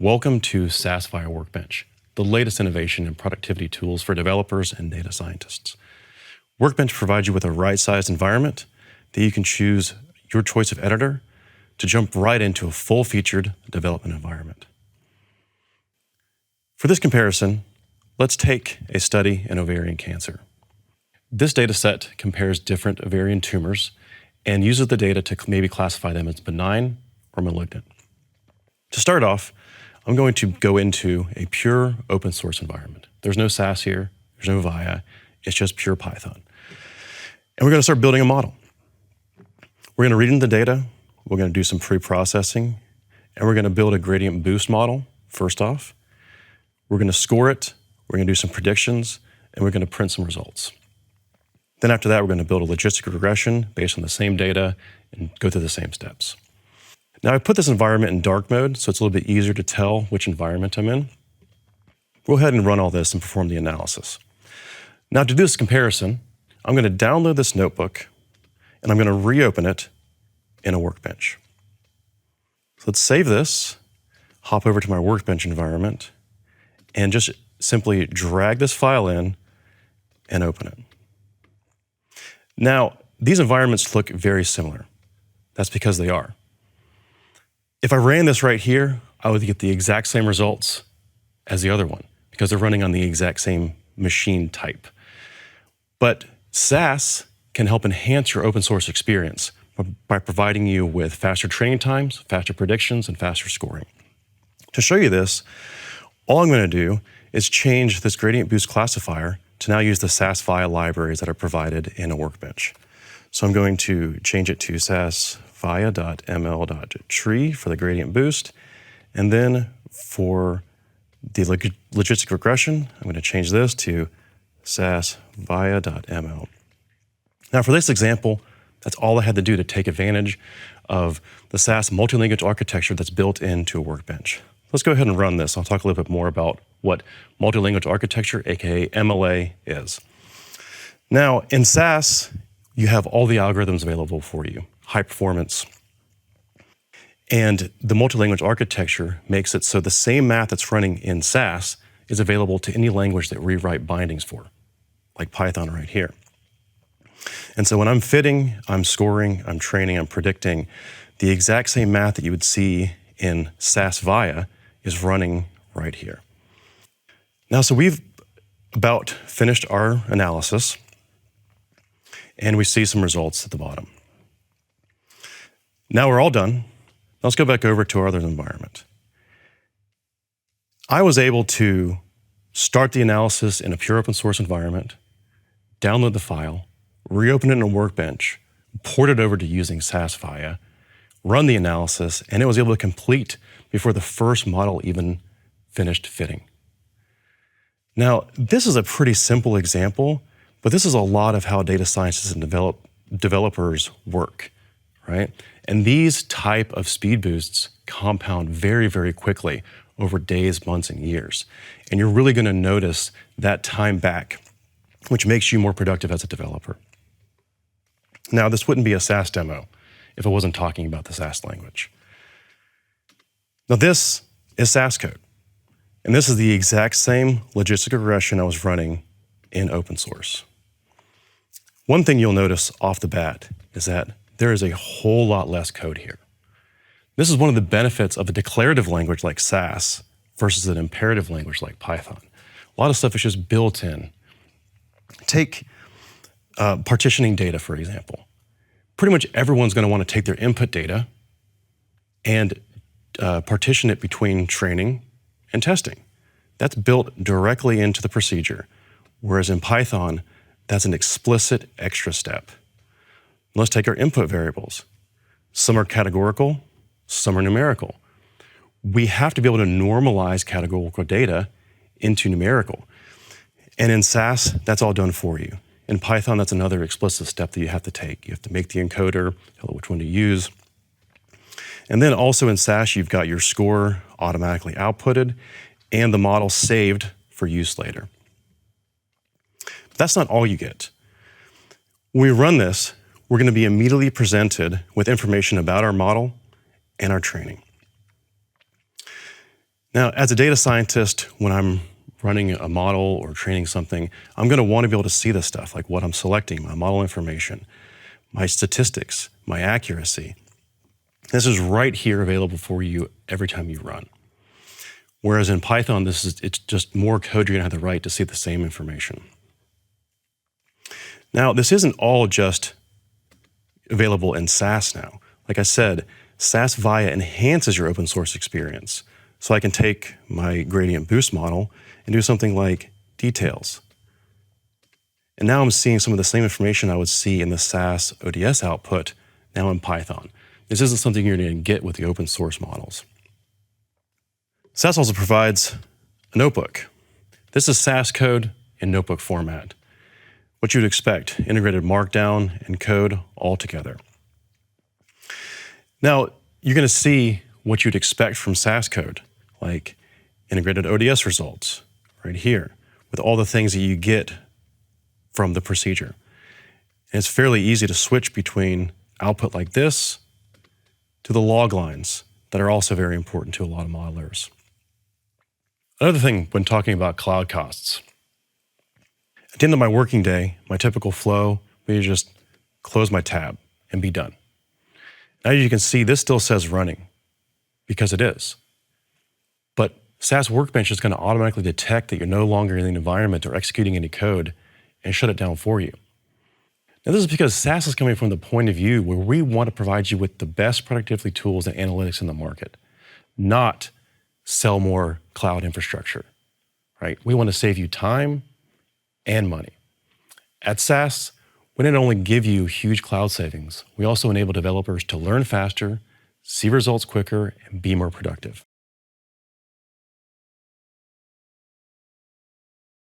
Welcome to Viya Workbench, the latest innovation in productivity tools for developers and data scientists. Workbench provides you with a right-sized environment that you can choose your choice of editor to jump right into a full-featured development environment. For this comparison, let's take a study in ovarian cancer. This data set compares different ovarian tumors and uses the data to maybe classify them as benign or malignant. To start off, I'm going to go into a pure open source environment. There's no SAS here, there's no Viya, it's just pure Python. And we're going to start building a model. We're going to read in the data, we're going to do some pre-processing, and we're going to build a gradient boost model, first off. We're going to score it, we're going to do some predictions, and we're going to print some results. Then after that, we're going to build a logistic regression based on the same data and go through the same steps. Now I put this environment in dark mode, so it's a little bit easier to tell which environment I'm in. Go ahead and run all this and perform the analysis. Now to do this comparison, I'm going to download this notebook and I'm going to reopen it in a Workbench. So let's save this, hop over to my Workbench environment, and just simply drag this file in and open it. Now, these environments look very similar. That's because they are. If I ran this right here, I would get the exact same results as the other one because they're running on the exact same machine type. But SAS can help enhance your open source experience by providing you with faster training times, faster predictions, and faster scoring. To show you this, all I'm going to do is change this gradient boost classifier to now use the SAS Viya libraries that are provided in a Workbench. So I'm going to change it to sasviya.ml.tree for the gradient boost. And then for the logistic regression, I'm going to change this to sasviya.ml. Now for this example, that's all I had to do to take advantage of the SAS multi-language architecture that's built into a Workbench. Let's go ahead and run this. I'll talk a little bit more about what multi-language architecture, aka MLA, is. Now in SAS, you have all the algorithms available for you, high performance. And the multi-language architecture makes it so the same math that's running in SAS is available to any language that we write bindings for, like Python right here. And so when I'm fitting, I'm scoring, I'm training, I'm predicting, the exact same math that you would see in SAS Viya is running right here. Now, so we've about finished our analysis, and we see some results at the bottom. Now we're all done. Let's go back over to our other environment. I was able to start the analysis in a pure open source environment, download the file, reopen it in a Workbench, port it over to using SAS Viya, run the analysis, and it was able to complete before the first model even finished fitting. Now, this is a pretty simple example, but this is a lot of how data scientists and developers work, right? And these type of speed boosts compound very, very quickly over days, months, and years. And you're really going to notice that time back, which makes you more productive as a developer. Now, this wouldn't be a SAS demo if I wasn't talking about the SAS language. Now, this is SAS code. And this is the exact same logistic regression I was running in open source. One thing you'll notice off the bat is that there is a whole lot less code here. This is one of the benefits of a declarative language like SAS versus an imperative language like Python. A lot of stuff is just built in. Take partitioning data, for example. Pretty much everyone's going to want to take their input data and partition it between training and testing. That's built directly into the procedure, whereas in Python, that's an explicit extra step. Let's take our input variables. Some are categorical, some are numerical. We have to be able to normalize categorical data into numerical. And in SAS, that's all done for you. In Python, that's another explicit step that you have to take. You have to make the encoder, tell it which one to use. And then also in SAS, you've got your score automatically outputted and the model saved for use later. But that's not all you get. When we run this, we're going to be immediately presented with information about our model and our training. Now, as a data scientist, when I'm running a model or training something, I'm going to want to be able to see this stuff, like what I'm selecting, my model information, my statistics, my accuracy. This is right here available for you every time you run. Whereas in Python, it's just more code you're going to have to write to see the same information. Now, this isn't all just available in SAS now. Like I said, SAS Viya enhances your open source experience. So I can take my gradient boost model and do something like details. And now I'm seeing some of the same information I would see in the SAS ODS output now in Python. This isn't something you're going to get with the open source models. SAS also provides a notebook. This is SAS code in notebook format. What you'd expect, integrated markdown and code all together. Now, you're going to see what you'd expect from SAS code, like integrated ODS results right here, with all the things that you get from the procedure. And it's fairly easy to switch between output like this to the log lines that are also very important to a lot of modelers. Another thing when talking about cloud costs, at the end of my working day, my typical flow would be to just close my tab and be done. Now you can see this still says running because it is. But SAS Workbench is going to automatically detect that you're no longer in the environment or executing any code and shut it down for you. Now this is because SAS is coming from the point of view where we want to provide you with the best productivity tools and analytics in the market, not sell more cloud infrastructure, right? We want to save you time and money. At SAS, we not only give you huge cloud savings, we also enable developers to learn faster, see results quicker, and be more productive.